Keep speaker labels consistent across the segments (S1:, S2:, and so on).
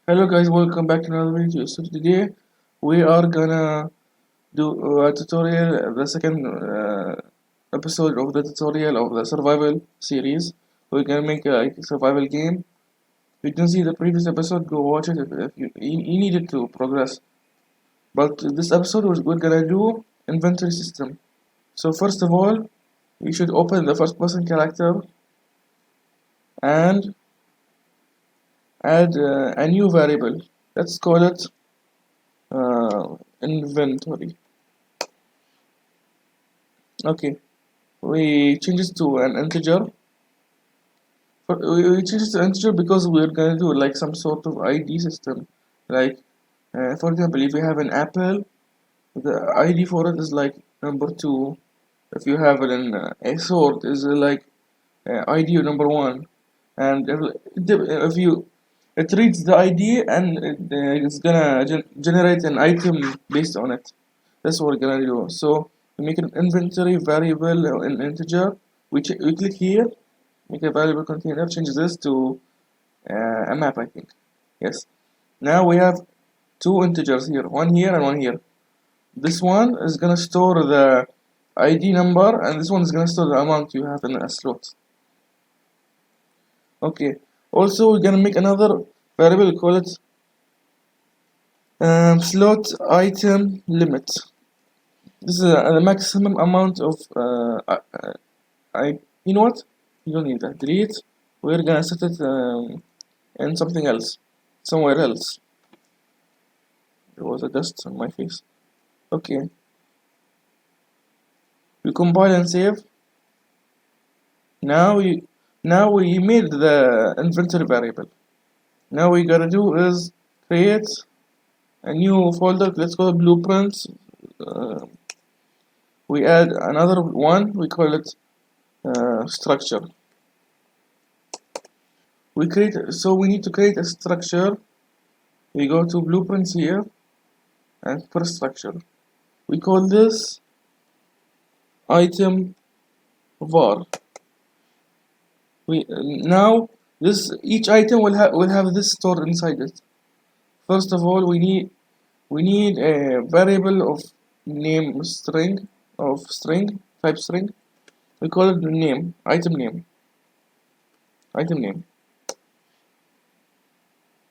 S1: Hello guys, welcome back to another video. So today we are gonna do a tutorial, the second episode of the tutorial of the survival series. We're gonna make a survival game. If you didn't see the previous episode, go watch it if you needed to progress. But this episode we're gonna do inventory system. So first of all, you should open the first person character and add a new variable. Let's call it inventory. Okay. We change it to an integer. We change it to integer because we're gonna do like some sort of ID system. Like, for example, if you have an apple, the ID for it is like number 2. If you have a sword, is like ID number 1. And if you it reads the ID and it's gonna generate an item based on it. That's what we're gonna do. So we make an inventory variable in integer. We click here, make a variable container, change this to a map, I think. Yes. Now we have two integers here, one here and one here. This one is gonna store the ID number, and this one is gonna store the amount you have in a slot. Okay. Also, we're gonna make another variable, call it slot item limit. This is the maximum amount of you know what? You don't need that. Delete. We're gonna set it in something else, somewhere else. There was a dust on my face. Okay. We compile and save. Now we made the inventory variable. Now we gotta do is create a new folder. Let's call it blueprints. We add another one. We call it structure. We need to create a structure. We go to blueprints here and put structure. We call this item var. Now each item will have this stored inside it. First of all, we need a variable of name string type string. We call it name, item name.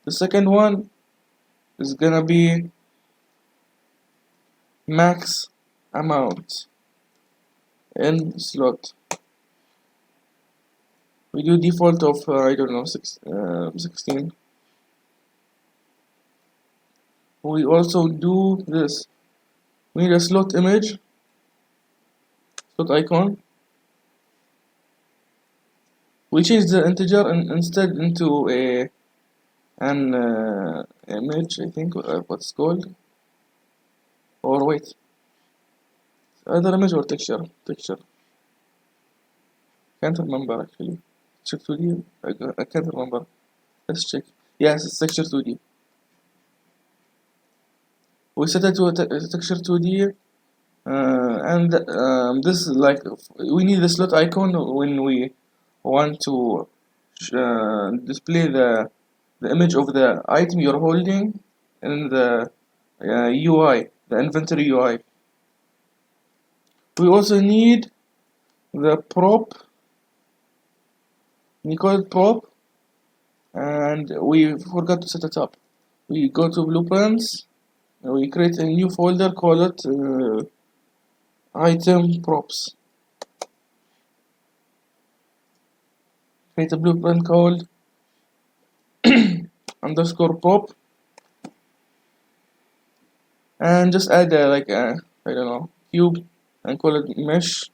S1: The second one is gonna be max amount in slot. We do default of I don't know 16. We also do this. We need a slot image, slot icon. We change the integer instead into an image, I think, what's called. Or wait, either image or texture. Can't remember actually. Texture 2D. I can't remember. Let's check. Yes, it's texture 2D. We set it to a texture 2D, and this is like we need the slot icon when we want to display the image of the item you're holding in the UI, the inventory UI. We also need the prop. We call it prop, and we forgot to set it up. We go to blueprints. We create a new folder, call it item props. Create a blueprint called underscore prop, and just add like I don't know, cube, and call it mesh.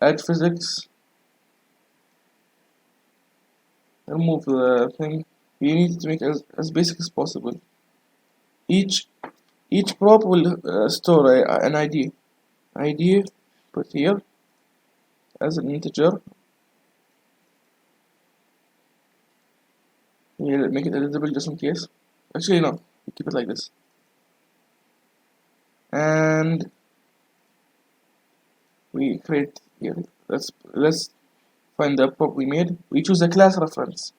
S1: Add physics. Remove the thing. You need to make it as basic as possible. Each prop will store an ID. ID put here as an integer. We'll make it editable just in case. Actually, no. We keep it like this. And we create here. Let's find the prop we made. We choose a class reference.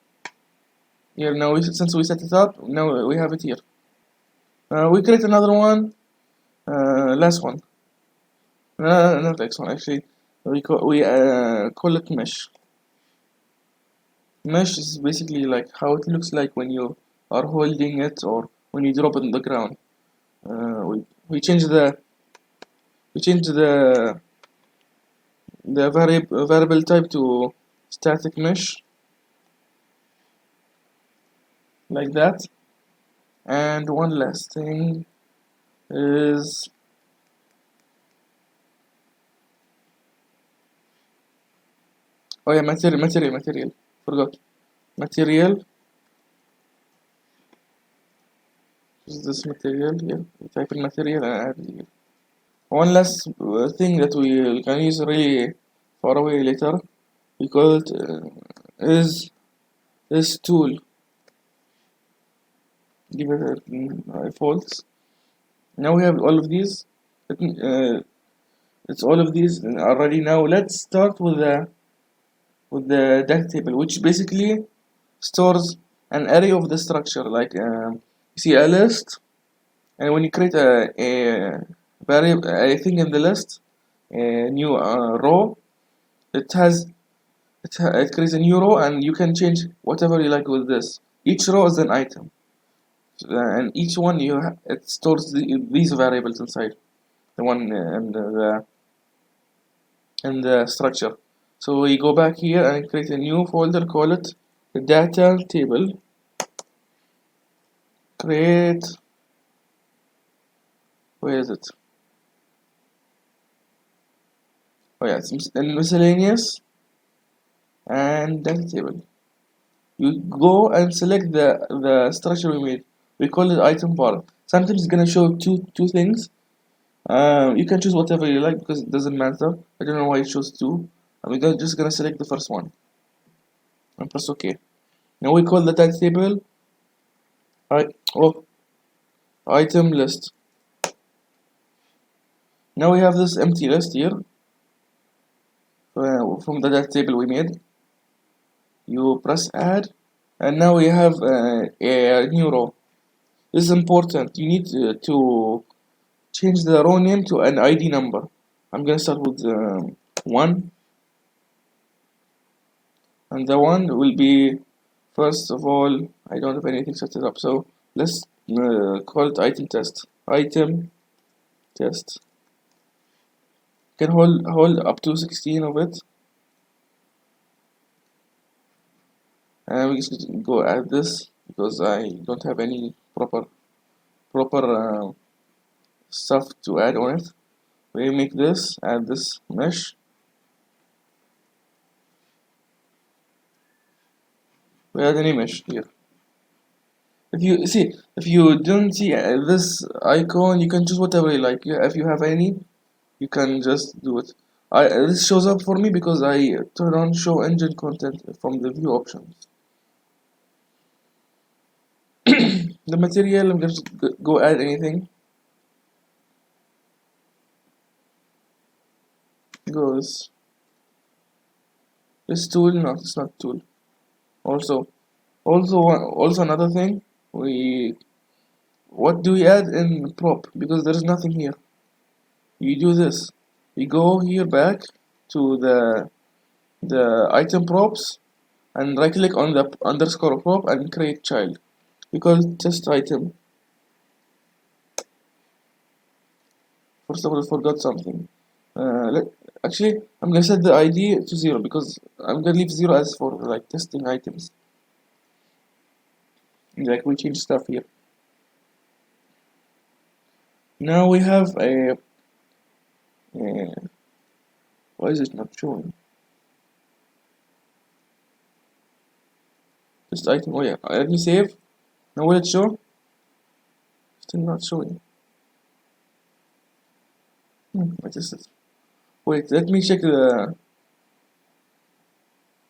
S1: Here now, since we set it up, now we have it here. We create another one, last one. Not next one actually. We call it mesh. Mesh is basically like how it looks like when you are holding it or when you drop it on the ground. We change the variable type to static mesh like that. And one last thing is oh yeah, material. Forgot material. Is this material here? We type in material and add here. One last thing that we can use really far away later. We call it is tool. Give it false. Now we have all of these. It's all of these already. Now let's start with the data table, which basically stores an array of the structure. Like you see a list, and when you create a variable, a thing in the list, a new row, it it creates a new row, and you can change whatever you like with this. Each row is an item, and each one it stores these variables inside the one and the structure. So we go back here and create a new folder, call it the data table. Create, where is it? Oh yeah, it's in miscellaneous and data table. You go and select the structure we made. We call it item bar. Sometimes it's gonna show two things. You can choose whatever you like because it doesn't matter. I don't know why it shows two. I'm just gonna select the first one and press OK. Now we call the data table item list. Now we have this empty list here from the data table we made. You press add, and now we have a new row. This is important. You need to change the row name to an ID number. I'm gonna start with 1, and the 1 will be, first of all, I don't have anything set it up, so let's call it item test. Item test. You can hold up to 16 of it, and we just go add this because I don't have any proper stuff to add on it. We make this, add this mesh. We add an image here. If you don't see this icon, you can choose whatever you like. If you have any, you can just do it. This shows up for me because I turn on show engine content from the view options. The material, I'm going to go add anything. Goes this tool? No, it's not tool. Also another thing, what do we add in prop? Because there is nothing here. You do this. We go here back to the item props and right click on the underscore prop and create child. We call it test item. First of all, I forgot something. Actually, I'm gonna set the ID to 0 because I'm gonna leave 0 as for like testing items. Like we change stuff here. Now we have a why is it not showing? Test item. Oh yeah, let me save. Now will it show? Still not showing. What is it? Wait, let me check the.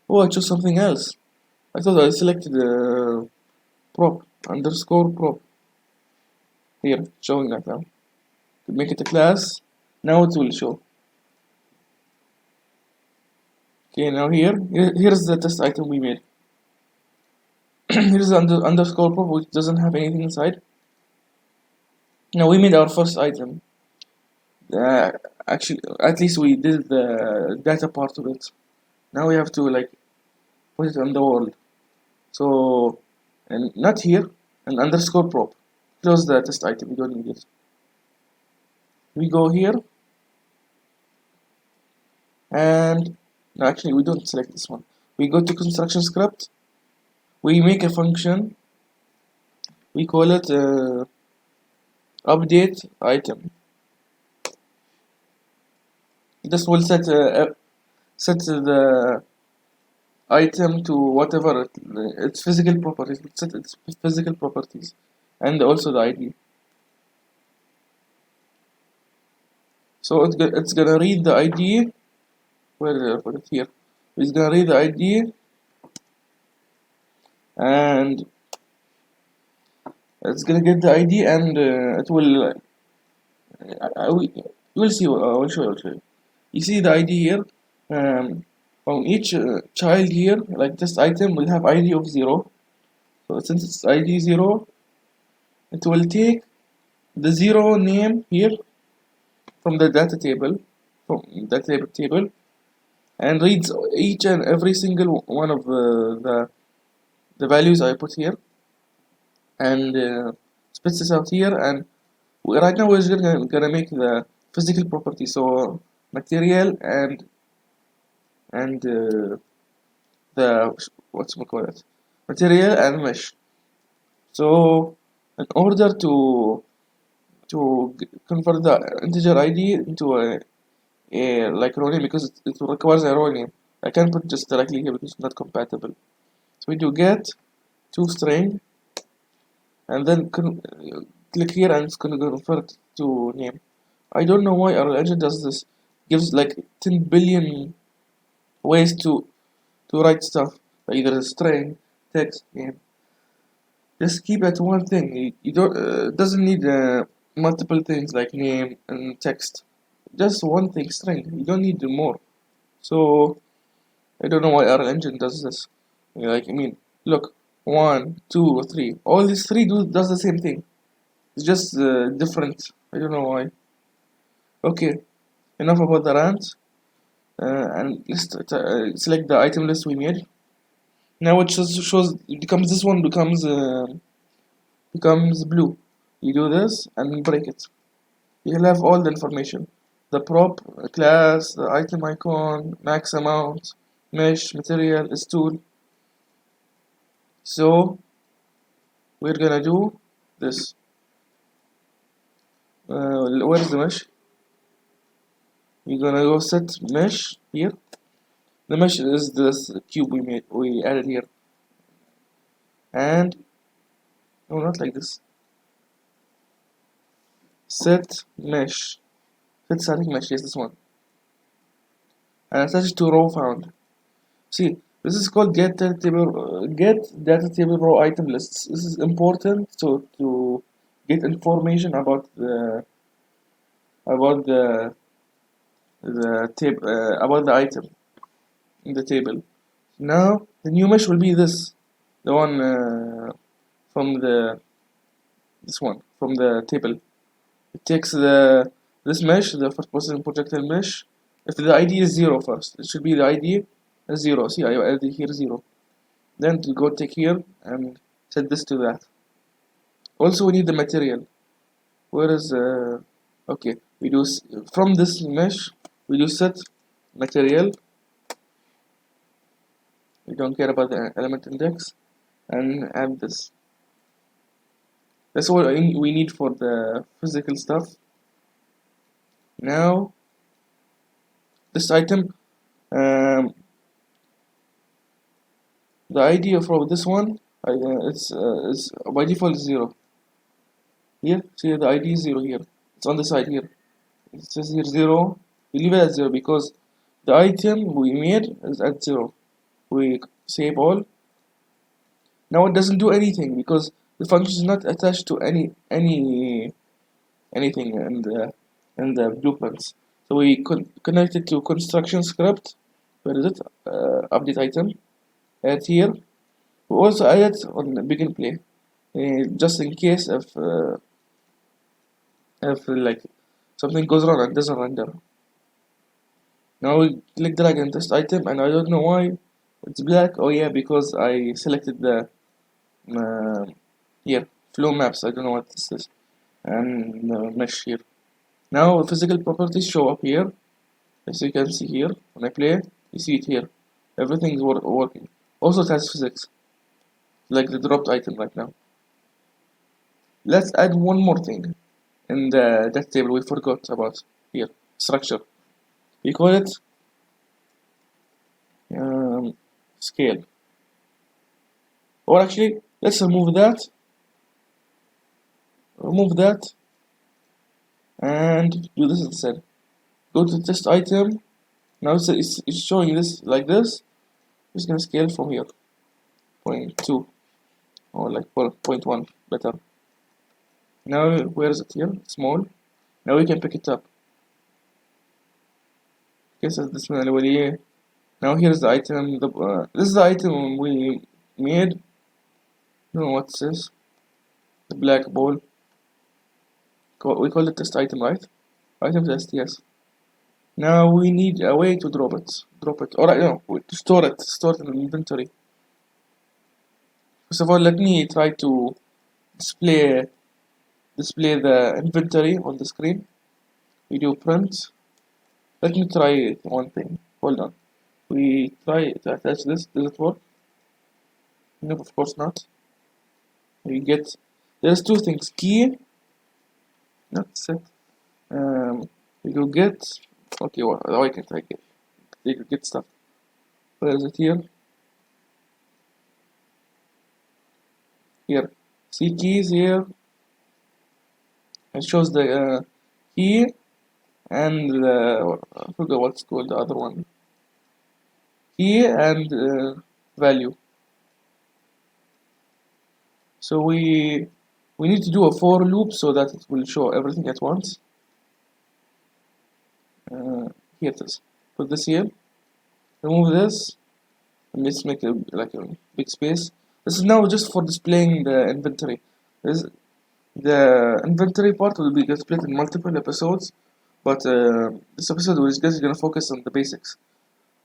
S1: Oh, I chose something else. I thought I selected the prop underscore prop. Here, showing that now. Make it a class. Now it will show. Okay, now here's the test item we made. Here's the underscore prop, which doesn't have anything inside. Now we made our first item. Uh, Actually, at least we did the data part of it. Now we have to like put it on the world. So, and not here, and underscore prop. Close the test item, we don't need it. We go here, and no, actually we don't select this one. We go to construction script, we make a function, we call it update item. This will set the item to whatever its physical properties. It set its physical properties and also the ID. So it's gonna read the ID. Where did I put it here? It's gonna read the ID and it's gonna get the ID and it will. You will see. I will show you. I'll show you. You see the ID here. On each child here, like this item will have ID of 0. So since it's ID 0, it will take the 0 name here from the data table, and reads each and every single one of the values I put here, and spits this out here. And right now we're just gonna make the physical property. So material and the what's we call it, material and mesh. So in order to convert the integer ID into a like row name, because it requires a row name. I can't put just directly here because it's not compatible. So we do get toString and then click here and it's gonna convert to name. I don't know why our engine does this. Gives like 10 billion ways to write stuff, like either a string, text, name. Just keep it one thing. You don't doesn't need multiple things like name and text. Just one thing, string. You don't need more. So I don't know why our engine does this. Like, I mean, look, 1, 2, 3. All these three does the same thing. It's just different. I don't know why. Okay, enough about the rant. And let's select the item list we made. Now it shows becomes this one becomes blue. You do this and break it. You'll have all the information. The prop, class, the item icon, max amount, mesh, material, is tool. So we're gonna do this. Where's the mesh? You're gonna go set mesh here. The mesh is this cube we added here. And no, not like this. Set mesh. Set static mesh, yes, this one. And attach it to row found. See, this is called get data table row item lists. This is important to get information about the table about the item in the table. Now the new mesh will be this, the one from the table. It takes this mesh, the first person projectile mesh. If the ID is 0 first, it should be the ID is 0. See, I added here 0. Then to go take here and set this to that. Also, we need the material. Where is okay? We do from this mesh. We do set material. We don't care about the element index, and add this. That's all we need for the physical stuff. Now, this item, the ID of this one, it's by default is 0. Here, see the ID is 0 here. It's on the side here. It says here 0. We leave it at 0 because the item we made is at 0. We save all. Now it doesn't do anything because the function is not attached to anything in the blueprints. So we connect it to construction script. Where is it? Update item. Add here. We also add it on the begin play, just in case if like something goes wrong and doesn't render. Now we click drag and test item, and I don't know why it's black. Oh yeah, because I selected the uh, here flow maps. I don't know what this is, and mesh here. Now physical properties show up here, as you can see here. When I play, you see it here. Everything is working. Also, it has physics, like the dropped item right now. Let's add one more thing in the that table we forgot about here. Structure. We call it scale. Or actually, let's remove that. Remove that and do this instead. Go to test item. Now it's showing this like this. Just gonna scale from here. 0.2 or like 0.1 better. Now where is it here? Small. Now we can pick it up. Guess this one الأولية. Now here's the item. This is the item we made. I don't know what's this. The black ball. We call it test item, right? Item test, yes. Now we need a way to drop it. Alright, no, to store it. Store it in the inventory. First of all, let me try to display the inventory on the screen. We do print. Let me try one thing. Hold on. We try to attach this. Does it work? No, of course not. We get there's two things: key, not set. We go get. Okay, why can't I get? You get stuff. Where is it here? Here. See keys here. It shows the key and the I forgot what's called the other one. Key and value. So we need to do a for loop so that it will show everything at once. Here it is. Put this here. Remove this. And let's make a big space. This is now just for displaying the inventory. The inventory part will be split in multiple episodes, but this episode is just gonna focus on the basics.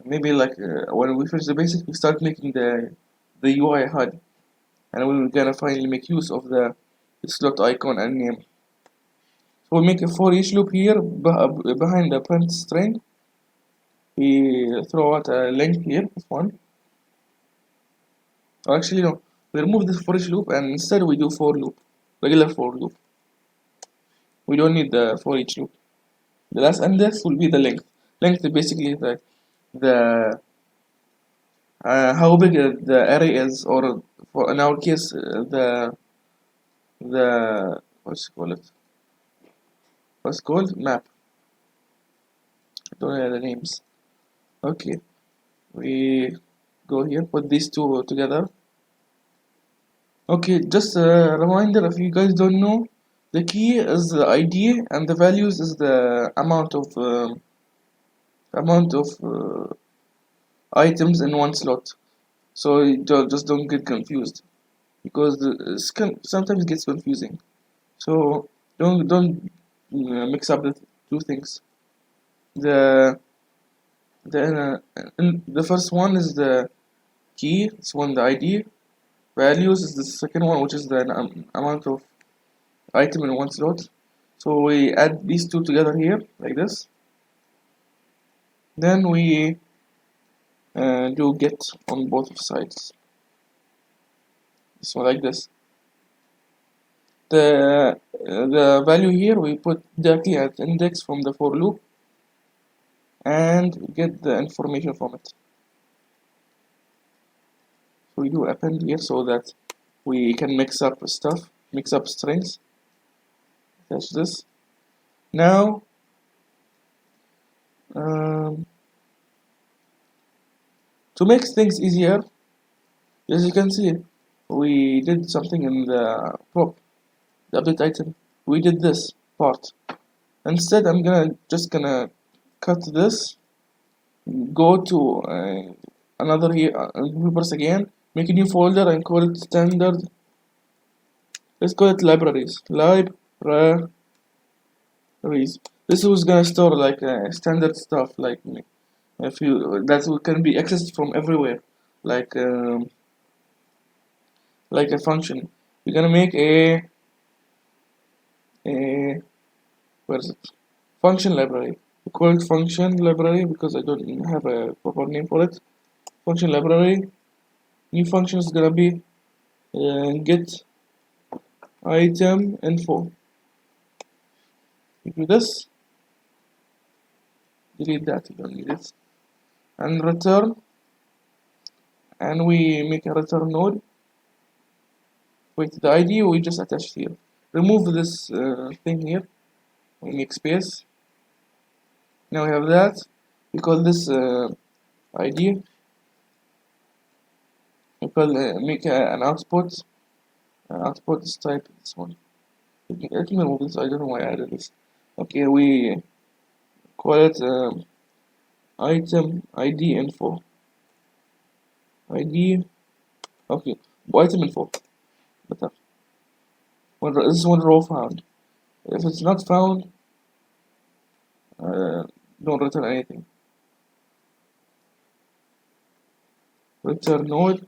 S1: Maybe when we finish the basics, we start making the UI HUD, and we're gonna finally make use of the slot icon and name. So we make a for each loop here behind the print string. We throw out a length here, this one. Or actually no, we remove this for each loop and instead we do for loop, regular for loop. We don't need the for each loop. The last index will be the length. Length is basically the how big the array is, or in our case the what's called map. I don't know the names. Okay, we go here, put these two together. Okay, just a reminder, if you guys don't know, the key is the ID and the values is the amount of items in one slot. So you just don't get confused, because sometimes it gets confusing. So don't mix up the two things. The first one is the key. It's one the ID. Values is the second one, which is the amount of item in one slot. So we add these two together here like this. Then we do get on both sides. So like this. The value here we put directly at index from the for loop and get the information from it. So we do append here so that we can mix up stuff, mix up strings. Attach this. Now to make things easier, as you can see, we did something in the prop, the update item. We did this part. Instead, I'm just gonna cut this, go to another here, groupers again, make a new folder and call it standard. Let's call it libraries. Libraries. This is gonna store like standard stuff, like if you that can be accessed from everywhere, like a function. We're gonna make a where is it? Function library. We call it function library because I don't have a proper name for it. Function library. New function is gonna be get item info. You do this, delete that, you don't need it, and return. And we make a return node with the ID we just attached here. Remove this thing here. We make space. Now we have that. We call this ID. We call make an output. Output is type this one. Let me remove this. I don't know why I added this. Okay, we call it item ID info. ID. Okay, item info. Better. This is one row found. If it's not found, don't return anything. Return node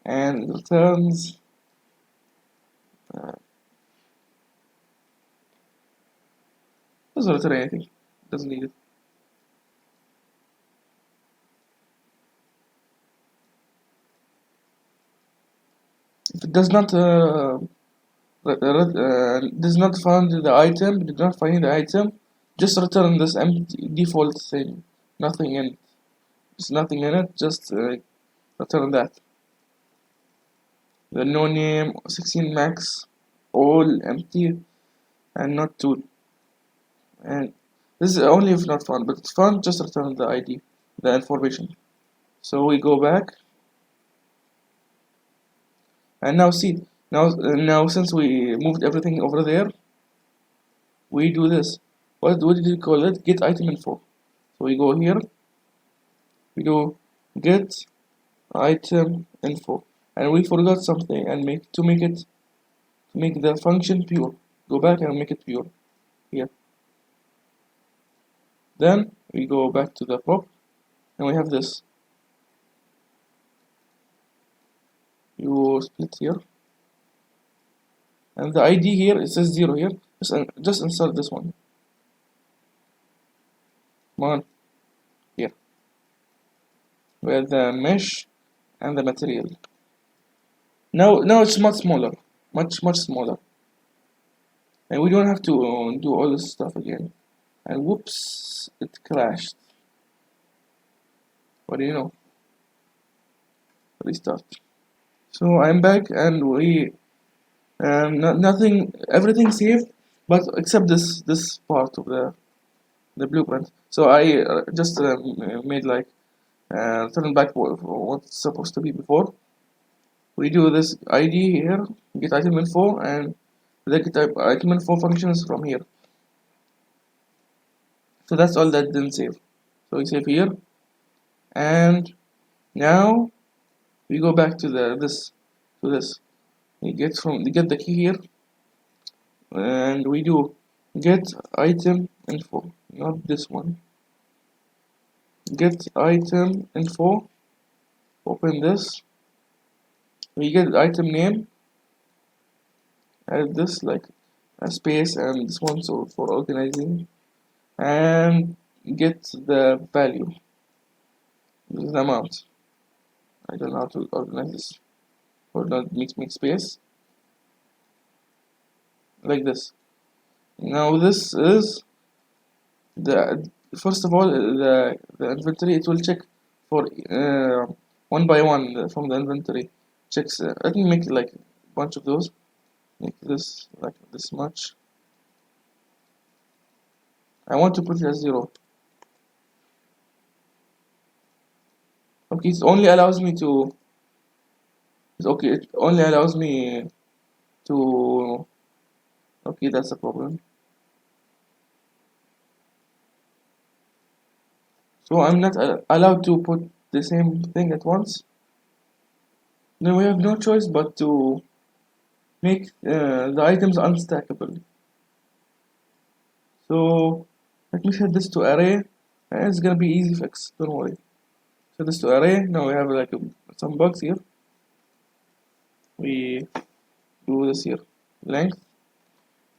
S1: and returns doesn't return anything. Doesn't need it. If it does not does not find the item, did not find the item, just return this empty default thing. Nothing in it. There's nothing in it. Just return that. The no name 16 max, all empty, and not tool. And this is only if not found, but it's found. Just return the ID, the information. So we go back, and now see. Now since we moved everything over there, we do this. What did you call it? Get item info. So we go here, we do get item info, and we forgot something and make the function pure. Go back and make it pure here. Then we go back to the prop, and we have this. You split here, and the ID here it says 0 here. Just insert this one. Come on, here with the mesh and the material. Now it's much smaller, much smaller, and we don't have to do all this stuff again. And whoops, it crashed. What do you know? Restart. So I'm back, and we nothing, everything saved, but except this part of the blueprint. So I just made like turn back what's supposed to be before. We do this ID here, get item info, and the get item info functions from here. So that's all that didn't save. So we save here, and now we go back to this. We get the key here, and we do get item info, not this one. Get item info. Open this. We get item name. Add this like a space and this one so for organizing, and get the value. This is the amount. I don't know how to organize this. Or not make space like this. Now this is the first of all the inventory. It will check for one by one from the inventory. Checks. Let me make like a bunch of those. Make this like this much. I want to put it as 0. Okay, it only allows me to. Okay, it only allows me to. Okay, that's a problem. So I'm not allowed to put the same thing at once. then we have no choice but to make the items unstackable. So let me set this to array, and it's gonna be easy fix, don't worry. Set this to array. Now we have like some bugs here. We do this here, length.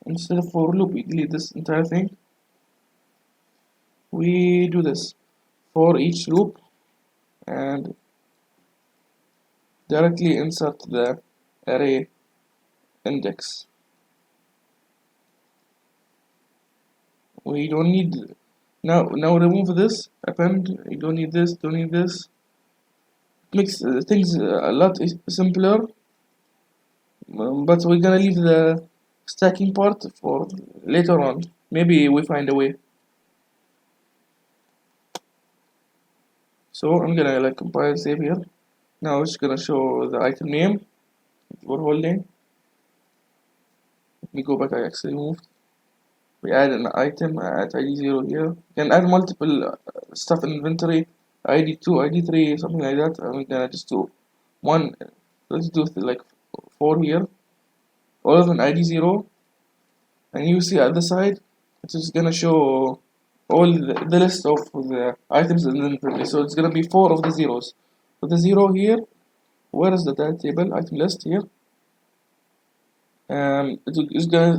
S1: Instead of for loop, we delete this entire thing. We do this for each loop and directly insert the array index. We don't need now remove this append. You don't need this, don't need this. It makes things a lot simpler, but we're gonna leave the stacking part for later on. Maybe we find a way. So I'm gonna like compile save here. Now it's gonna show the item name we're holding. Let me go back. I actually moved. We add an item at ID 0 here. You can add multiple stuff in inventory, ID 2, ID 3, something like that. I'm gonna just do one. Let's do like 4 here. All of an ID 0. And you see at the side, it is gonna show all the list of the items in the inventory. So it's gonna be 4 of the zeros. So the 0 here, where is the data table? Item list here. It is gonna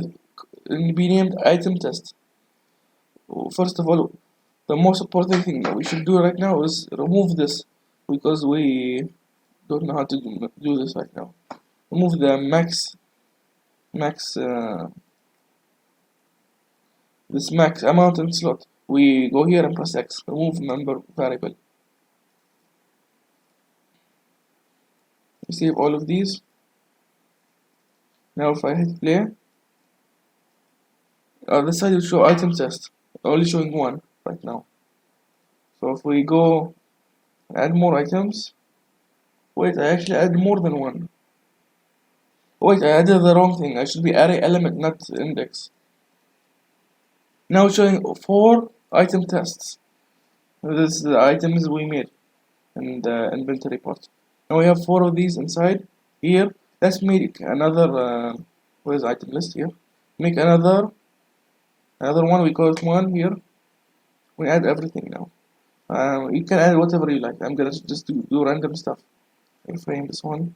S1: be named item test. First of all, the most important thing that we should do right now is remove this, because we don't know how to do this right now. Remove the max this max amount in slot. We go here and press X, remove member variable. We save all of these. Now if I hit play, this side will show item test, only showing 1 right now. So if we go add more items, wait, I actually add more than 1. Wait, I added the wrong thing. I should be array element, not index. Now it's showing 4 item tests. This is the items we made in the inventory part. Now we have 4 of these inside here. Let's make another where's item list here? Make another one. We call it 1 here. We add everything now. You can add whatever you like. I'm gonna just do random stuff. I frame this one.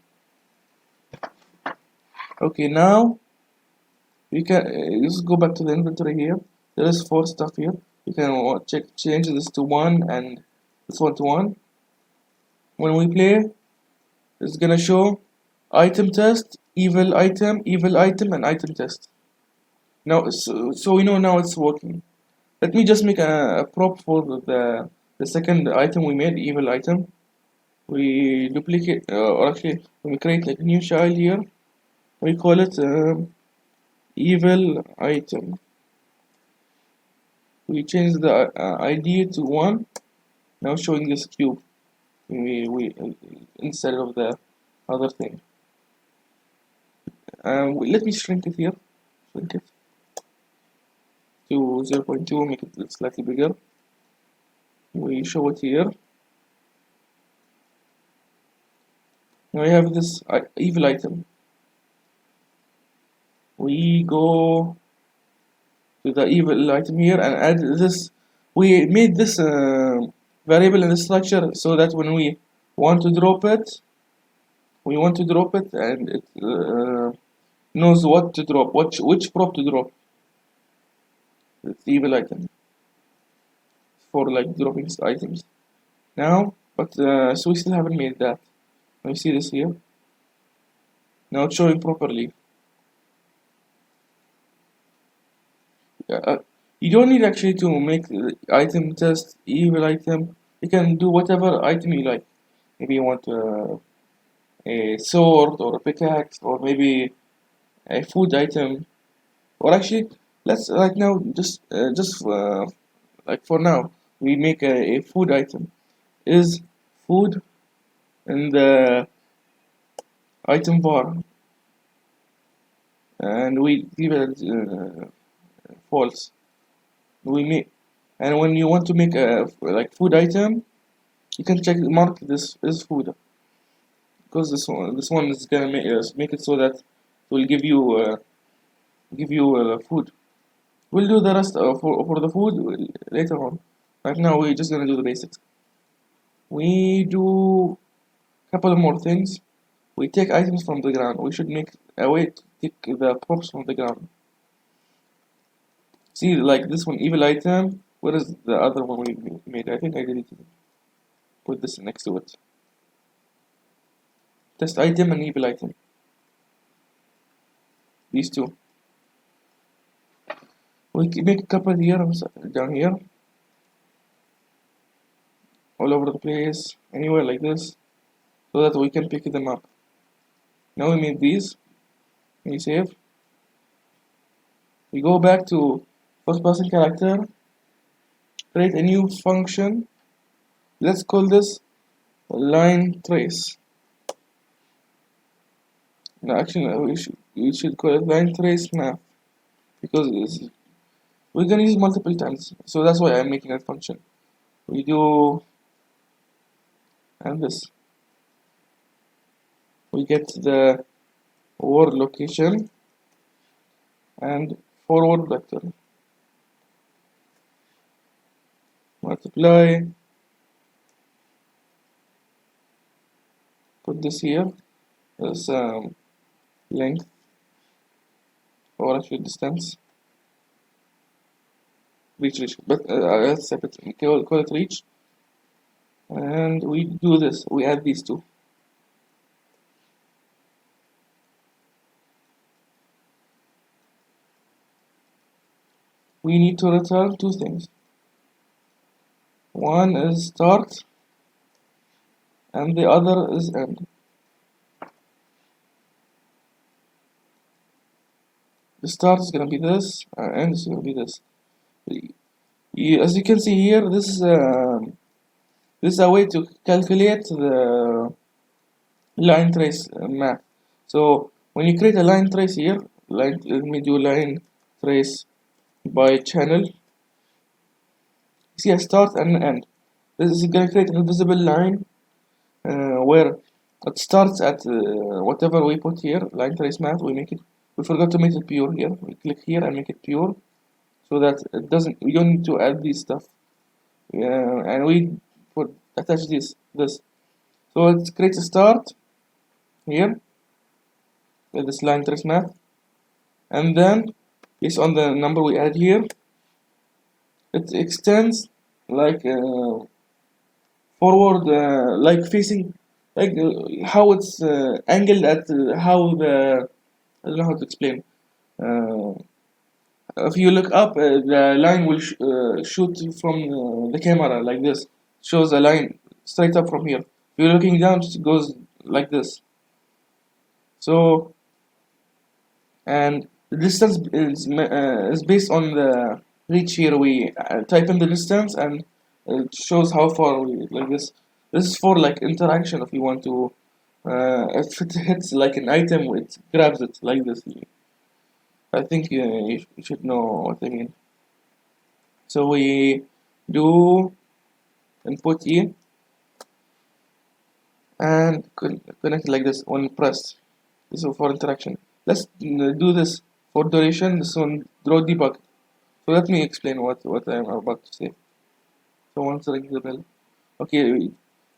S1: Okay, now you can just go back to the inventory here. There is 4 stuff here. You can change this to 1 and this one to 1. When we play, it's gonna show item test, evil item, and item test. Now, so we know now it's working. Let me just make a prop for the second item we made, evil item. We duplicate, or actually, we create like a new child here. We call it evil item. We change the ID to 1. Now showing this cube. We instead of the other thing. Let me shrink it here. Shrink it to 0.2. Make it slightly bigger. We show it here. Now we have this evil item. We go to the evil item here and add this. We made this variable in the structure so that when we want to drop it, and it knows what to drop, which prop to drop. It's the evil item for like dropping items. Now, but so we still haven't made that. You see this here. Now it's showing properly. You don't need actually to make the item test evil item. You can do whatever item you like. Maybe you want a sword or a pickaxe, or maybe a food item. Or actually, let's right now just like for now we make a food item. Is food in the item bar, and we give it false. We make, and when you want to make a like food item, you can mark this is food. because this one is gonna make it so that it will give you food. We'll do the rest for the food later on. Right now we're just gonna do the basics. We do a couple more things. We take items from the ground. We should make a way to take the props from the ground. See, like this one, evil item. Where is the other one we made? I think I deleted it. Put this next to it. Test item and evil item. These two. We can make a couple here, down here, all over the place, anywhere like this, so that we can pick them up. Now we made these. We save. We go back to first person character, create a new function. Let's call this line trace. No, actually, no, we should call it line trace math because we're gonna use multiple times. So that's why I'm making that function. We do and this. We get the word location and forward vector. Multiply. Put this here as length, or actually distance. Reach. But let's separate. Call it reach. And we do this. We add these two. We need to return two things. One is start and the other is end. The start is gonna be this, end is gonna be this. As you can see here, this is a way to calculate the line trace math. So when you create a line trace here, let me do line trace by channel. See a start and an end. This is gonna create an invisible line where it starts at whatever we put here, line trace math. We forgot to make it pure here. We click here and make it pure, so that it doesn't. We don't need to add this stuff. And we attach this. So it creates a start here with this line trace math, and then based on the number we add here, it extends like forward, like facing, like how it's angled at how the I don't know how to explain. If you look up, the line will shoot from the camera like this. Shows a line straight up from here. If you're looking down, it goes like this. So, and the distance is based on the reach here. We type in the distance and it shows how far we like this. This is for like interaction. If you want to, if it hits like an item, it grabs it like this. I think you should know what I mean. So we do input E and connect like this when pressed. This is for interaction. Let's do this for duration. This one draw debug. So let me explain what I'm about to say. So once ring the bell. Okay,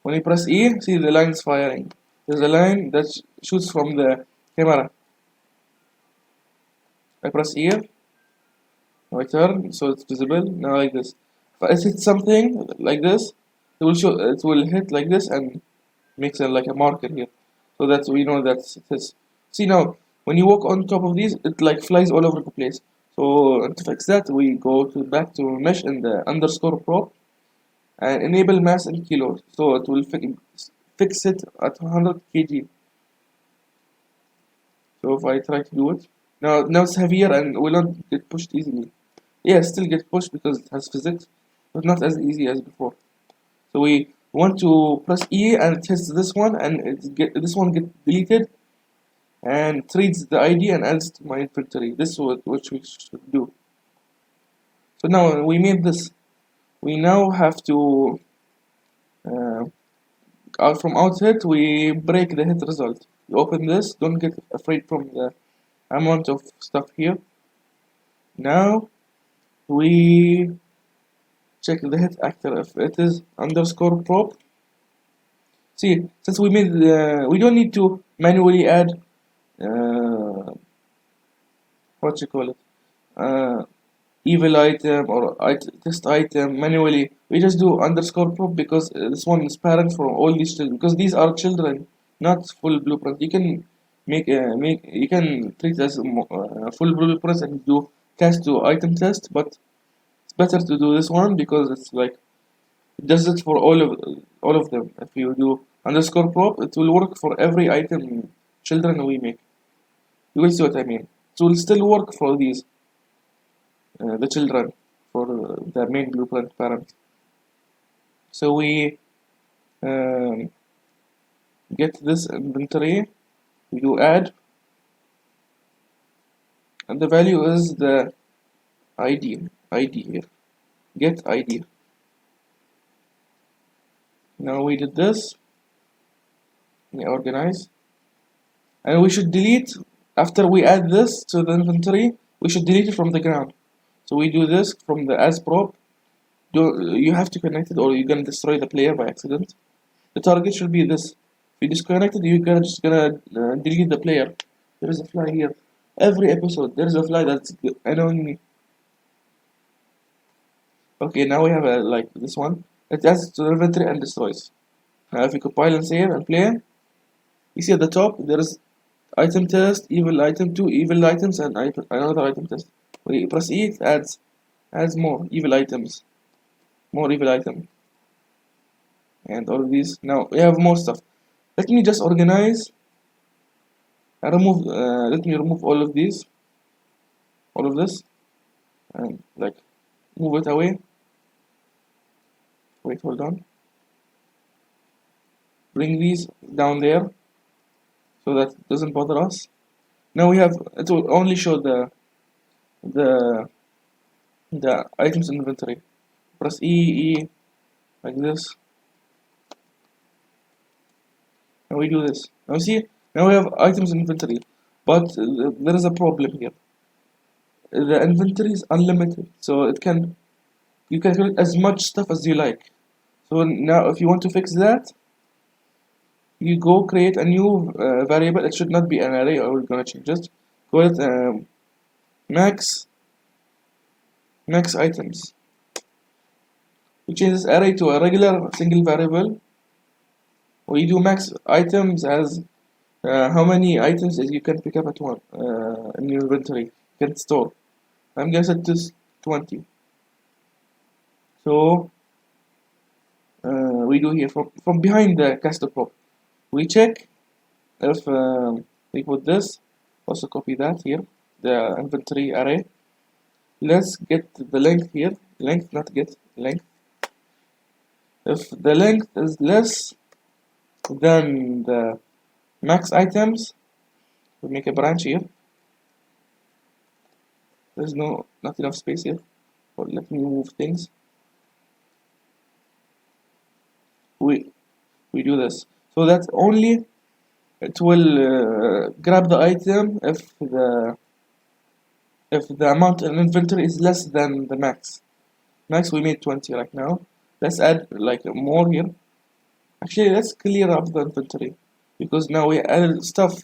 S1: when you press E, see the line is firing. There's a line that shoots from the camera. I press E, I turn, so it's visible. Now like this. If I hit something like this, it will show. It will hit like this and makes it like a marker here, so that we know that it is. See now, when you walk on top of these, it like flies all over the place. So to fix that, we go back to mesh in the underscore prop and enable mass in kilos. So it will fix it at 100 kg. So if I try to do it, now it's heavier and will not get pushed easily. Yeah, still get pushed because it has physics, but not as easy as before. So we want to press E and it hits this one, and this one gets deleted, and it reads the ID and adds to my inventory. This is what we should do. So now we made this. We now have to out from outset, we break the hit result. You open this, don't get afraid from the amount of stuff here. Now we check the hit actor if it is underscore prop. See, since we made we don't need to manually add what you call it, evil item or test item manually. We just do underscore prop because this one is parent for all these children, because these are children, not full blueprint. You can make you can treat as full blueprint and do cast to item test, but it's better to do this one because it's like it does it for all of them. If you do underscore prop, it will work for every item children we make. You will see what I mean. It will still work for these the children, for the main blueprint parent. So we um, get this inventory, we do add, and the value is the ID here, get ID. Now we did this, we organize, and we should delete, after we add this to the inventory, we should delete it from the ground. So we do this from the as prop. You have to connect it or you're gonna destroy the player by accident. The target should be this. If you disconnect it, you're just gonna delete the player. There is a fly here. Every episode, there is a fly that's annoying me. Okay, now we have like this one. It adds to the inventory and destroys. Now if you compile and save and play, you see at the top there is item test, evil item, 2 evil items, and another item test. We press E, it adds more evil items, more evil item, and all of these. Now we have more stuff. Let me just organize and remove. Let me remove all of these, all of this, and like move it away. Wait, hold on. Bring these down there so that it doesn't bother us. Now we have, it will only show the items inventory. Press E like this. Now we do this. Now see, now we have items inventory, but there is a problem here. The inventory is unlimited, so you can collect as much stuff as you like. So now if you want to fix that, you go create a new variable. It should not be an array, or we're gonna change it. Call it max items. We change this array to a regular single variable. We do max items as how many items you can pick up at one in your inventory, you can store. I'm gonna set this 20. So we do here from behind the caster prop. We check if we put this, also copy that here, the inventory array. Let's get the length here, length, not get, length. If the length is less than the max items, we make a branch here. There's not enough space here. So let me move things. We do this so that only it will grab the item if the amount in inventory is less than the max. Max we made 20 right now. Let's add like more here. Actually, let's clear up the inventory because now we added stuff.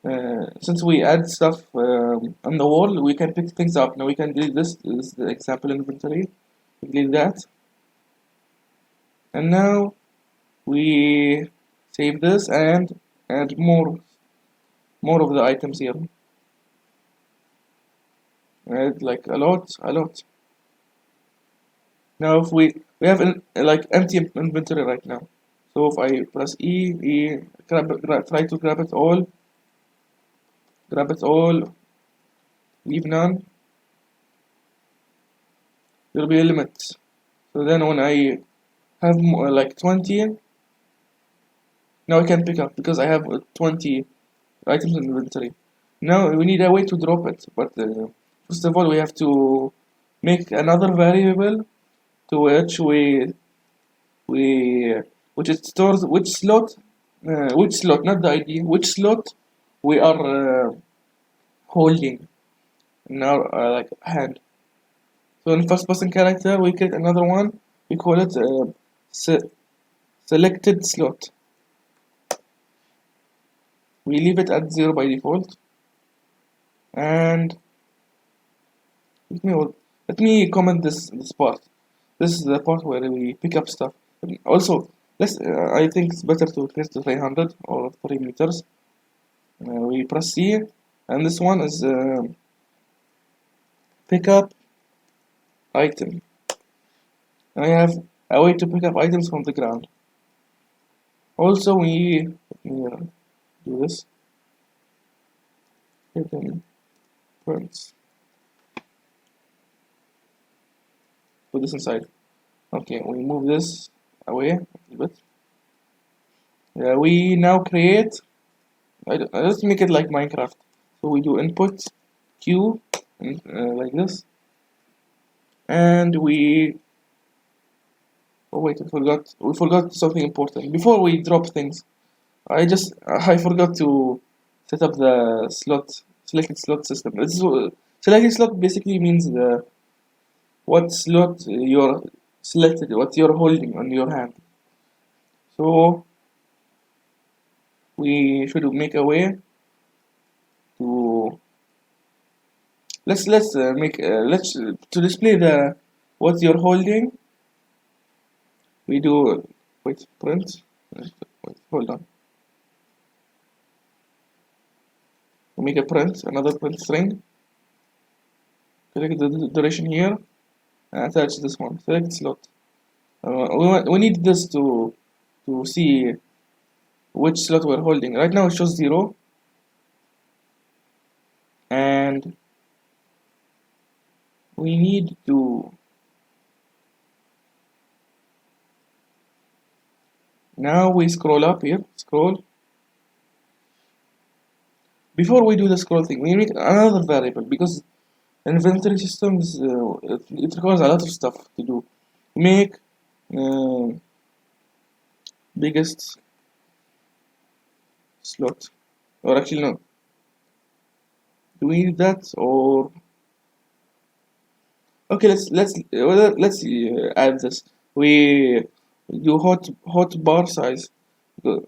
S1: Since we add stuff on the wall, we can pick things up. Now we can delete this. This is the example inventory. We delete that, and now we save this and add more of the items here. Add like a lot. Now if we have like empty inventory right now. So if I press E, try to grab it all, leave none, there will be a limit. So then when I have more, like 20, now I can pick up because I have 20 items in inventory. Now we need a way to drop it, but first of all we have to make another variable to which we which it stores which slot, not the ID, which slot we are holding in our like hand. So in first person character, we create another one. We call it selected slot. We leave it at 0 by default. And let me let me comment this part. This is the part where we pick up stuff. Also, let's. I think it's better to press the 300 or 3 meters. We press C, and this one is pick up item. And I have a way to pick up items from the ground. Also, let me do this. Hidden prints. Put this inside. Okay, we move this away a little bit. We now create. Let's make it like Minecraft. So we do input Q like this, and we. Oh wait, we forgot something important. Before we drop things, I forgot to set up the selected slot system. Selected slot basically means what slot you're selected, what you're holding on your hand. So we should make a way to let's to display the what you're holding. We do wait print. Wait, hold on. We make a print, another print string. Select the duration here. And attach this one. Select slot. We need this to see which slot we're holding. Right now it shows 0, and we need to now we scroll up here. Scroll. Before we do the scroll thing, we make another variable because inventory systems it requires a lot of stuff to do. Make biggest slot, or actually no. Do we need that or? Okay, let's add this. We do hot bar size. Or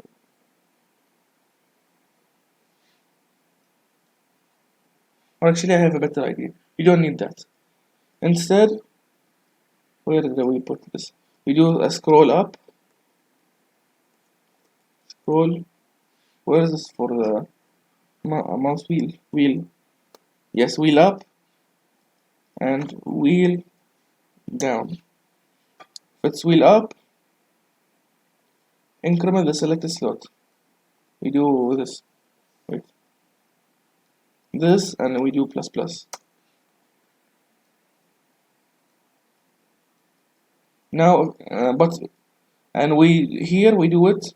S1: actually, I have a better idea. You don't need that. Instead, where did we put this? We do a scroll up. Scroll. Where is this for the mouse wheel? Wheel. Yes, wheel up and wheel down. If it's wheel up, increment the selected slot. We do this. Wait. This and we do plus plus. Now, and here we do it.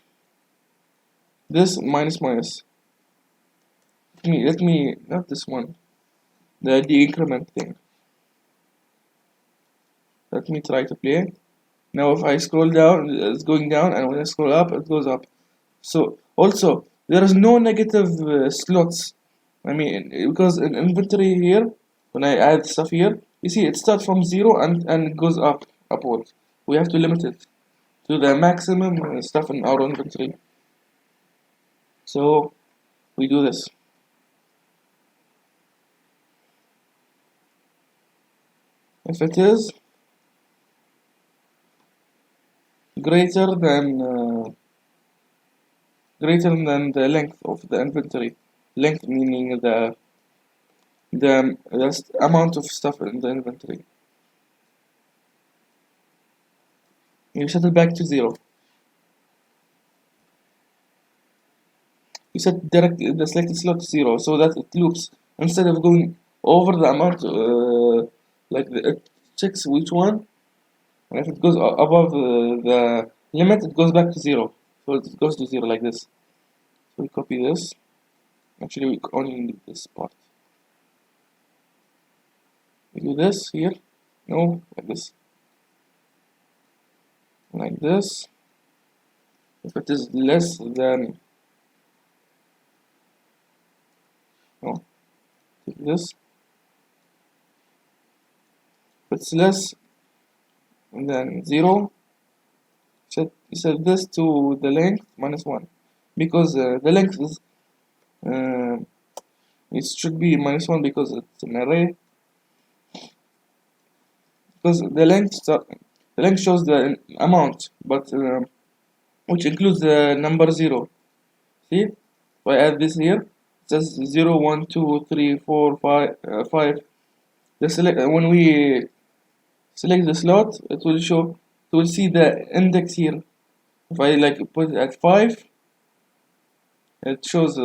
S1: This minus minus. Let me not this one. The increment thing. Let me try to play. Now if I scroll down, it's going down, and when I scroll up, it goes up. So also there is no negative slots. I mean, because in inventory here, when I add stuff here, you see it starts from 0 and it goes upward. We have to limit it to the maximum stuff in our inventory. So we do this. If it is greater than the length of the inventory, length meaning the amount of stuff in the inventory, you set it back to 0. You set the selected slot to 0 so that it loops instead of going over the amount it checks which one, and if it goes above the limit, it goes back to 0. So it goes to 0 like this. So we copy this. Actually, we only need this part. We do this here. No, like this. Like this. If it is less than, oh, take this. If it's less than 0, set this to the length -1, because the length is uh, it should be -1 because it's an array. Because the length shows the amount, but which includes the number 0. See, if I add this here, it says 0, 1, 2, 3, 4, 5, 5. When we select the slot, it will show. It will see the index here. If I like put it at 5, it shows.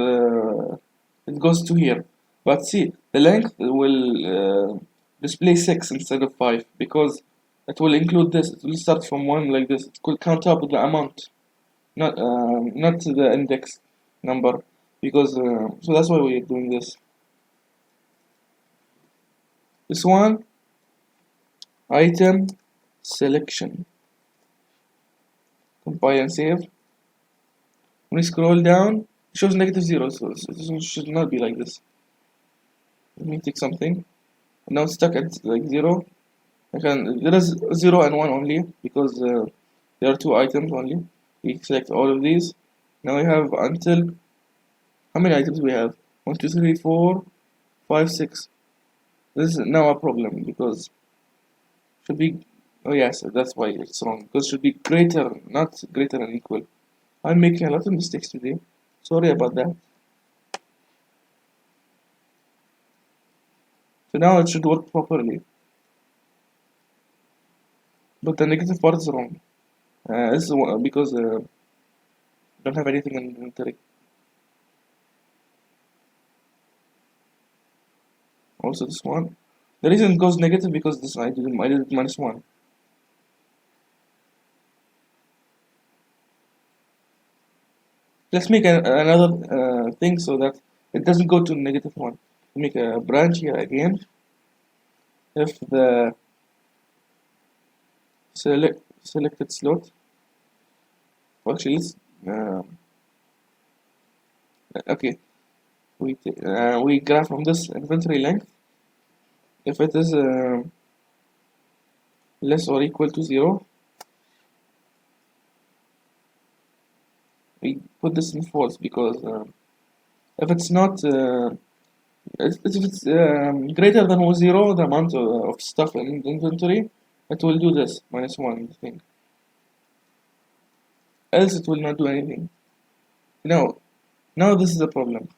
S1: It goes to here. But see, the length will display 6 instead of 5 because it will include this. It will start from 1 like this. It could count up the amount, not the index number, because so that's why we're doing this. This one, item selection. Compile and save. When we scroll down, it shows -0, so it should not be like this. Let me take something. Now it's stuck at like 0. There is 0 and 1 only because there are 2 items only. We select all of these. Now we have until, how many items we have? 1, 2, 3, 4, 5, 6. This is now a problem because should be, oh yes, that's why it's wrong, because should be greater, not greater than equal. I'm making a lot of mistakes today. Sorry about that. So now it should work properly. But the negative part is wrong. This is because don't have anything in inventory. Also this one. The reason it goes negative because this I did it -1. Let's make another thing so that it doesn't go to -1. Make a branch here again. If the selected slot, actually let's okay, we graph from this inventory length. If it is less or equal to 0, we put this in false because if it's not if it's greater than 0, the amount of stuff in inventory, it will do this -1 thing. Else it will not do anything. Now this is the problem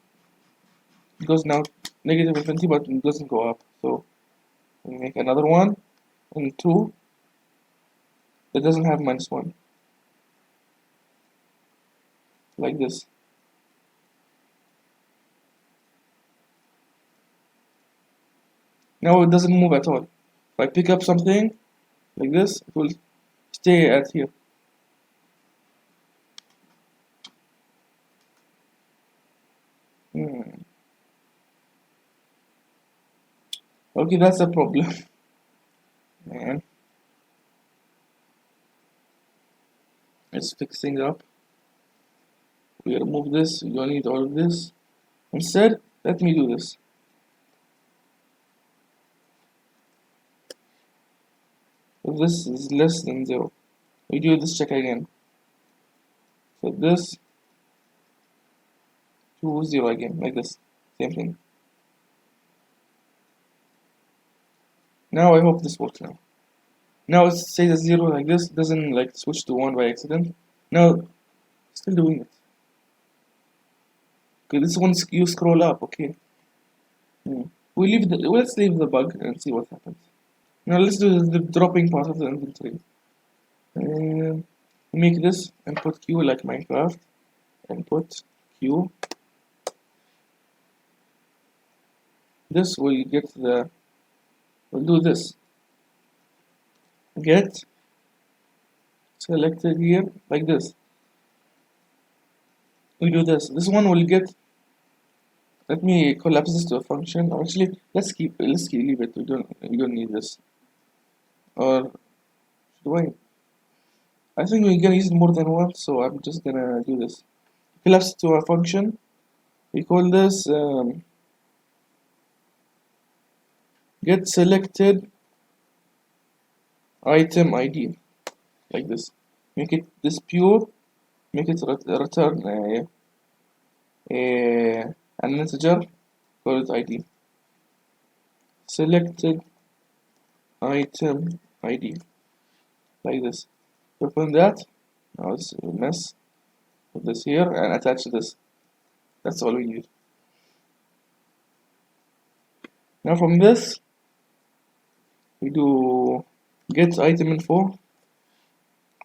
S1: because now negative infinity, but it doesn't go up. So we make another one and 2 that doesn't have -1, like this. Now it doesn't move at all. If I pick up something like this, it will stay at here. Okay, that's a problem. Man, let's fix things up. We remove this. We don't need all of this. Instead, let me do this. If this is less than 0, we do this check again. So this to 0 again, like this. Same thing. Now I hope this works now. Now it says a 0 like this, doesn't like switch to 1 by accident. Now, still doing it. Okay, this one you scroll up, okay. Let's leave the bug and see what happens. Now let's do the dropping part of the inventory. Make this input Q like Minecraft. Input Q. This will get the. We'll do this. Get selected here like this. We do this. This one will get. Let me collapse this to a function. Or actually, let's leave it. We don't need this. Or should I? I think we're gonna use it more than once, so I'm just gonna do this. Collapse to a function. We call this get selected item ID, like this. Make it this pure. Make it return an integer. Call it ID. Selected item ID, like this. Open that. Now it's a mess. Put this here and attach this. That's all we need. Now from this, we do get item info.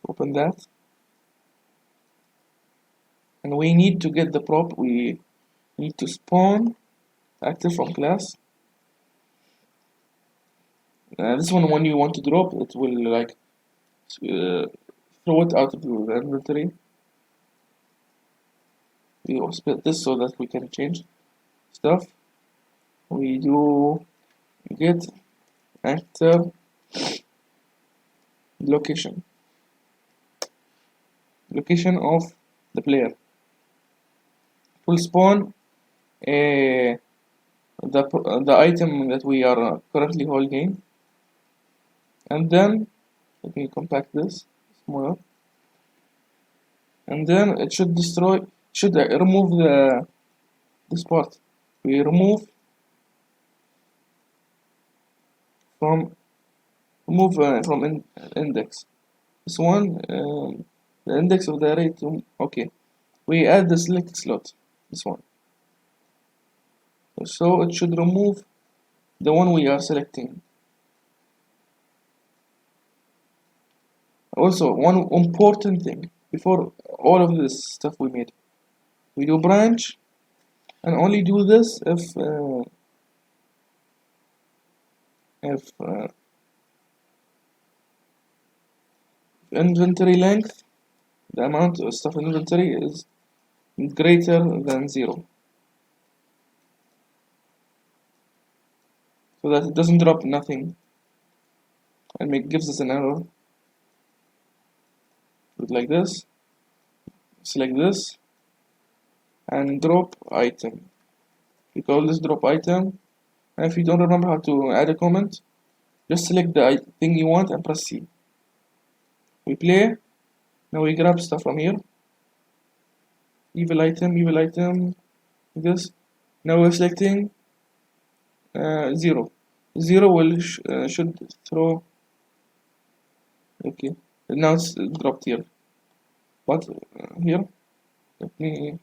S1: Open that. And we need to get the prop. We need to spawn active from class. This one, when you want to drop, it will like throw it out of the inventory. We will split this so that we can change stuff. We do get actor location of the player. It will spawn the item that we are currently holding, and then let me compact this smaller, and then it should remove this part. We remove from index. This one, the index of the array to, okay. We add the select slot, this one. So it should remove the one we are selecting. Also, one important thing before all of this stuff we made, we do branch, and only do this if inventory length, the amount of stuff in inventory, is greater than 0, so that it doesn't drop nothing and gives us an error. Do it like this. Select this and drop item. We call this drop item, and if you don't remember how to add a comment, just select the thing you want and press C. We play. Now we grab stuff from here. Evil item, this. Now we're selecting 0. 0 will should throw. Okay, now it's dropped here. But here, let me.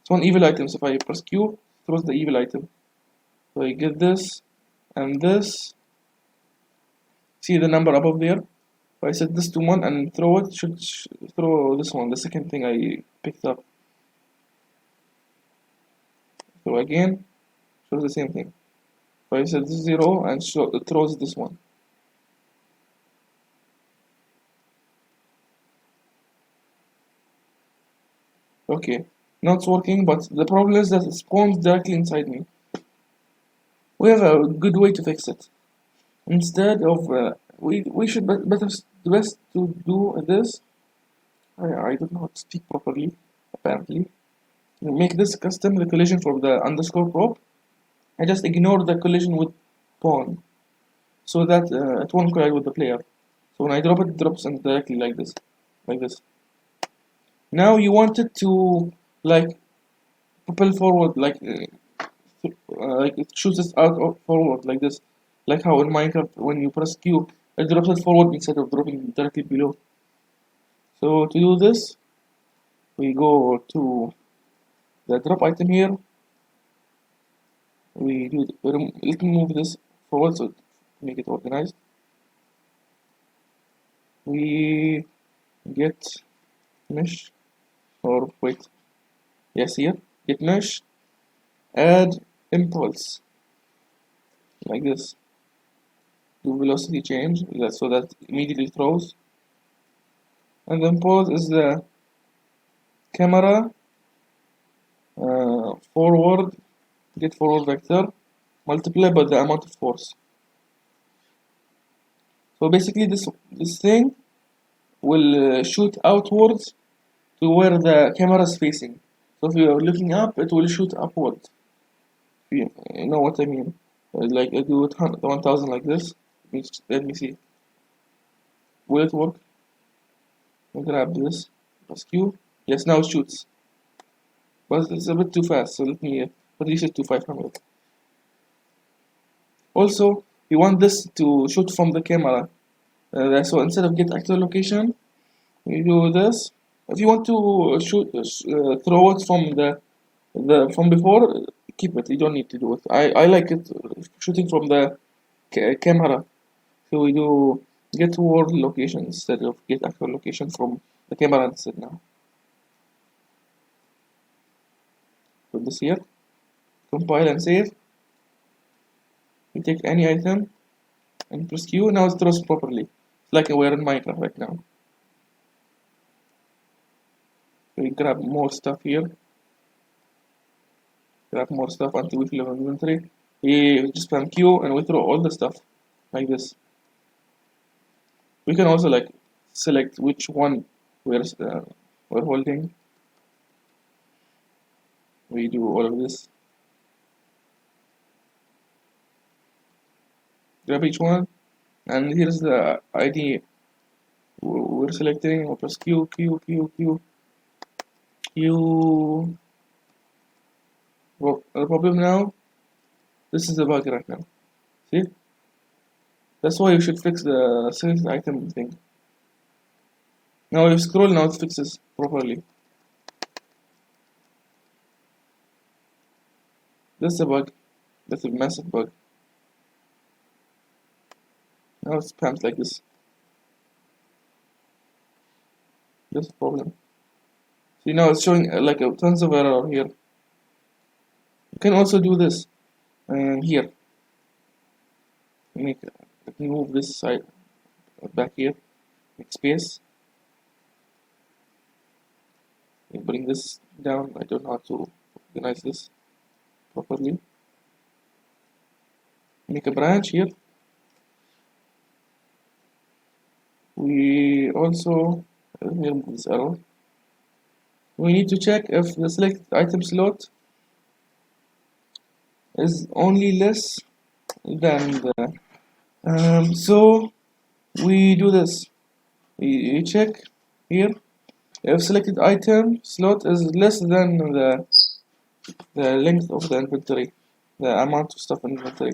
S1: It's one evil item. So if I press Q, it throws the evil item. So I get this and this. See the number above there? If I set this to 1 and throw it, should throw this one, the second thing I picked up. So again, shows the same thing. If I set this 0 and it throws this one. Okay, now it's working, but the problem is that it spawns directly inside me. We have a good way to fix it. Instead of we should the best to do this. I don't know how to speak properly. Apparently, you make this custom the collision for the underscore prop. I just ignore the collision with pawn, so that it won't collide with the player. So when I drop it, it drops in directly like this, like this. Now you want it to like propel forward, like it shoots us out forward like this, like how in Minecraft when you press Q, it drops it forward instead of dropping directly below. So to do this, we go to the drop item here. Let me move this forward so to make it organized. We get mesh, or wait, yes, here, get mesh, add impulse, like this. Do velocity change, so that immediately throws. And the impulse is the camera forward, get forward vector, multiplied by the amount of force. So basically this thing will shoot outwards to where the camera is facing. So if you are looking up, it will shoot upwards. You know what I mean? Like I do it 1000 like this. Let me see. Will it work? I'll grab this. Press Q. Yes, now it shoots. But it's a bit too fast, so let me reduce it to 500. Also, you want this to shoot from the camera. So instead of get actual location, you do this. If you want to throw it from from before, keep it. You don't need to do it. I like it shooting from the camera. So we do get world location instead of get actual location from the camera instead now. Put this here. Compile and save. We take any item and press Q. Now it throws properly. It's like we're in Minecraft right now. We grab more stuff here. Grab more stuff until we fill our inventory. We just spam Q and we throw all the stuff like this. We can also like select which one we're holding. We do all of this. Grab each one, and here's the ID we're selecting. We'll press Q, Q, Q, Q, Q. Well, the problem now, this is the bug right now. See? That's why you should fix the select item thing. Now if you scroll, now it fixes properly. That's a bug. That's a massive bug. Now it spams like this. That's a problem. See, now it's showing like tons of error here. You can also do this here. Let me move this side back here. Make space. Bring this down. I don't know how to organize this properly. Make a branch here. We also remove this arrow. We need to check if the select item slot is only less than the so we do this. We check here if selected item slot is less than the length of the inventory, the amount of stuff in inventory,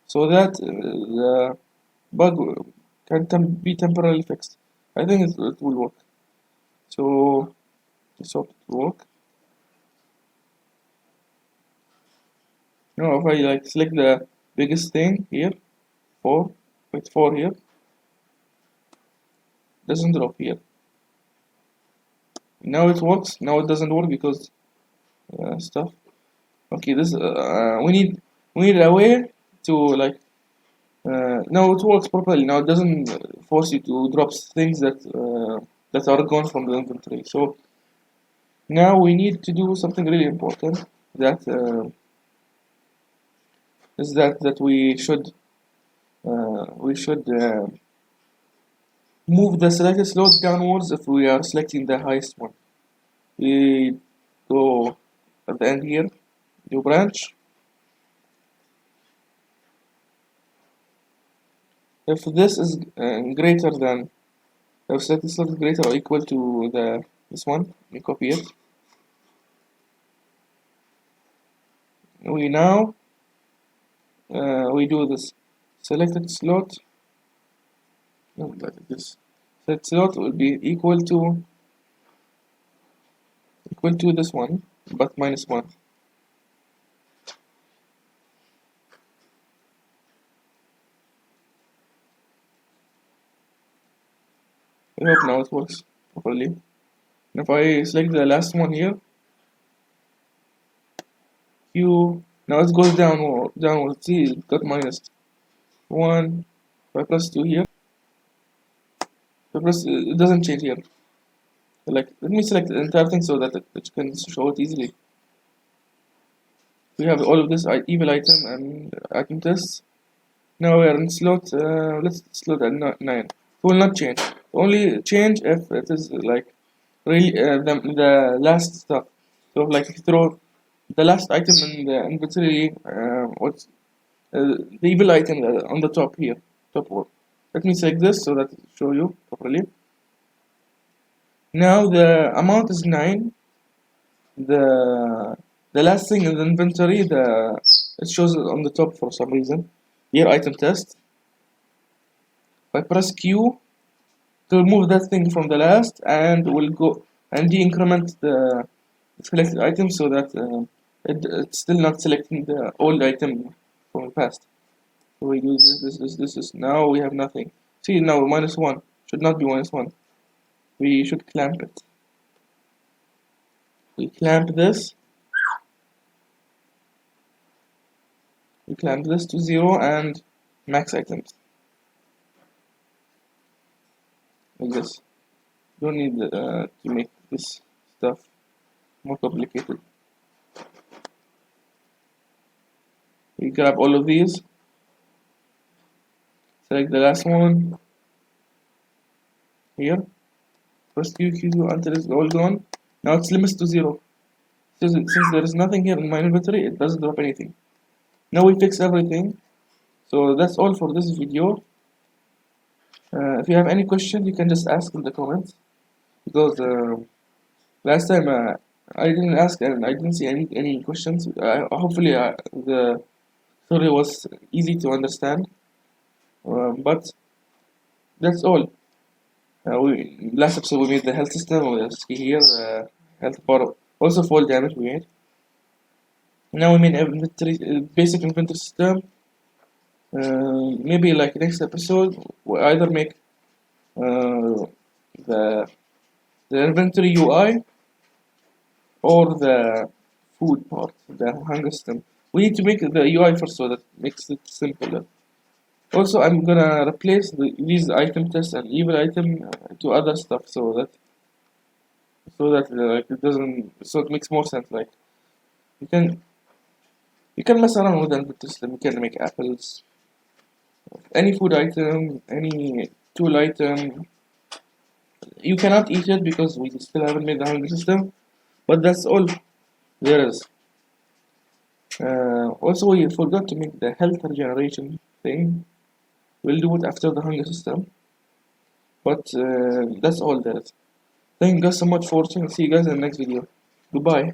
S1: so that the bug can be temporarily fixed. I think it will work. So let's hope it will work. Now if I like select the biggest thing here, 4 here, doesn't drop here. Now it works. Now it doesn't work because stuff. Okay, this we need a way to like. Now it works properly. Now it doesn't force you to drop things that are gone from the inventory. So now we need to do something really important. That is that we should move the selected slot downwards if we are selecting the highest one. We go at the end here, new branch. If this is greater than, if selected slot is greater or equal to this one, we copy it. We now we do this selected slot. No, like this. Select slot will be equal to this one, but minus 1. I hope now it works properly. And if I select the last one here, Q, now it goes downward. See, it got minus 1. If I press 2 here, if I press, it doesn't change here. Like, let me select the entire thing so that it can show it easily. We have all of this evil item and item tests. Now we are in slot. Let's slot at 9. It will not change. Only change if it is like really the last stuff. So like if you throw the last item in the inventory, what's the evil item on the top here, top one. Let me select this so that it show you properly. Now the amount is 9. The last thing in the inventory, it shows it on the top for some reason. Here item test. If I press Q to remove that thing from the last, and we'll go and de-increment the selected item so that it's still not selecting the old item from the past. So we do this. Now we have nothing. See, now -1 should not be -1. We should clamp it. We clamp this. We clamp this to 0 and max items. Like this. Don't need to make this stuff more complicated. We grab all of these. Select the last one. Here. Press Q until it's all gone. Now it's limits to 0. Since there is nothing here in my inventory, it doesn't drop anything. Now we fix everything. So that's all for this video. If you have any question, you can just ask in the comments, because last time I didn't ask and I didn't see any questions. Hopefully the story was easy to understand. But that's all. Last episode we made the health system. We see here health bar, also fall damage we made. Now we made inventory, basic inventory system. Maybe like next episode we'll either make the inventory UI or the food part, the hunger system. We need to make the UI first so that makes it simpler. Also, I'm gonna replace these item tests and evil item to other stuff so that like it doesn't, so it makes more sense. Like you can mess around with the inventory system. You can make apples, any food item, any tool item. You cannot eat it because we still haven't made the hunger system, but that's all there is. Also, we forgot to make the health regeneration thing. We'll do it after the hunger system, but that's all there is. Thank you guys so much for watching. See you guys in the next video. Goodbye.